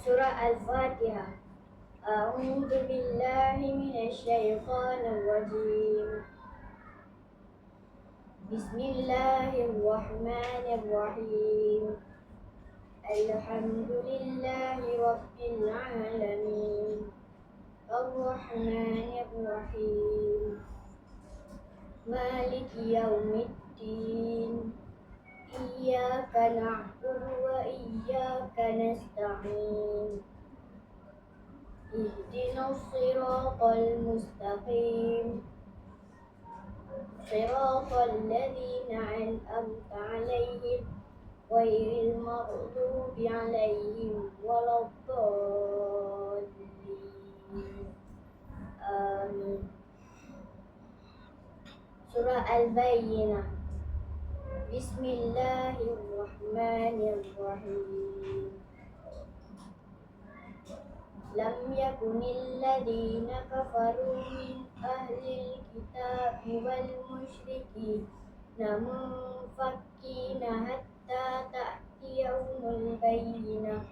Surah Al-Fatihah. A'udzu billahi minasyaitonir rajim. Bismillahirrahmanirrahim. Alhamdulillahi rabbil alamin. Ar-Rahmanir Rahim. Maliki yaumiddin. Iyyaka na'budu wa iyyaka nasta'in. Ihdinas siratal mustaqim. Siratal ladzina an'amta 'alaihim ghairil maghdubi 'alaihim waladdallin. Amin. Surah Al-Bayyinah. Bismillahirrahmanirrahim. Lam yakunil ladzina kafaru min ahlil kitabi wal musyrikina munfakkina hatta ta'tiyahumul bayyinah.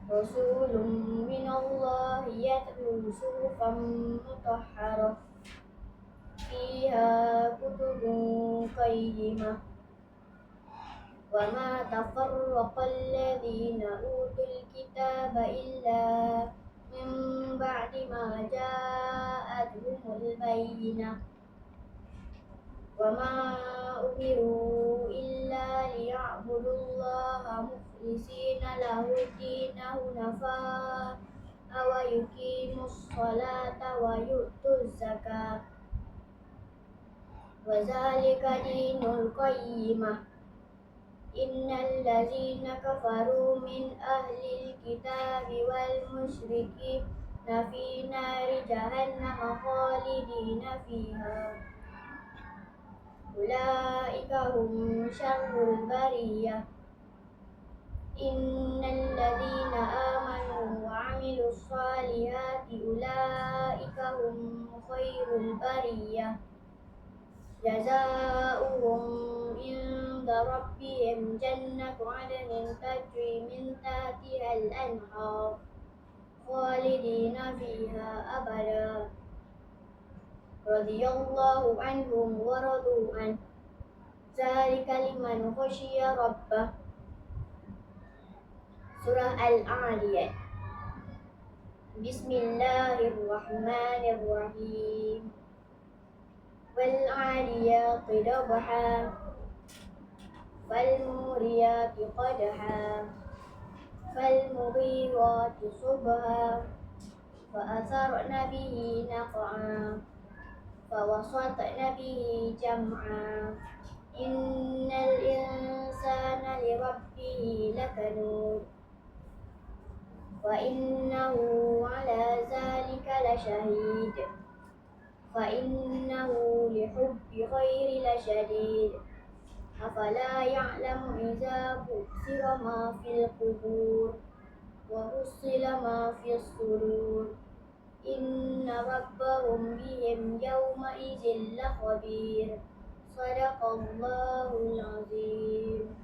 Rasulun minallahi yatlu suhufan mutahharah fiha kutubun qayyimah. Wa ma tafarraqal ladzina utul kitaba illa min ba'di ma ja'atuhumul bayyinah. Wa ma umiru illa liya'budullaha mukhlisina lahud-dina hunafa'a wa yuqimus sholata wa yu'tuz zakata wa dzalika dinul qayyimah. Innal ladzina kafaru min ahlil kitabi wal musyrikina fi nari jahannam khalidina fiha. Ulaika hum syarrul bariyah. Innal ladzina amanu wa 'amilus shalihati ulaika hum khairul bariyah. Jazaohum inda rabbihim jannatu 'adnin tajri min tahtihal anhar khalidina fiha abada. Radiyallahu anhum wa radu an. Dzalika liman khasyiya rabbah. Surah Al-'Adiyat. Bismillahirrahmanirrahim. وَالْعَادِيَاتِ ضَبْحًا فَالْمُورِيَاتِ قَدْحًا فَالْمُغِيرَاتِ صُبْحًا فَأَثَرْنَ بِهِ نَقْعًا فَوَسَطْنَ بِهِ جَمْعًا إِنَّ الْإِنسَانَ لِرَبِّهِ لَكَنُودٌ وَإِنَّهُ عَلَى ذَلِكَ لَشَهِيدٌ فَإِنَّهُ لِحُبِّ خَيْرِ لَشَدِيدٌ أَفَلَا يَعْلَمُ إِذَا بُعْثِرَ مَا فِي الْقُبُورِ وَحُصِّلَ مَا فِي الصُّدُورِ إِنَّ رَبَّهُمْ بِهِمْ يَوْمَئِذٍ لَخَبِيرٌ. صَدَقَ اللَّهُ الْعَظِيمُ.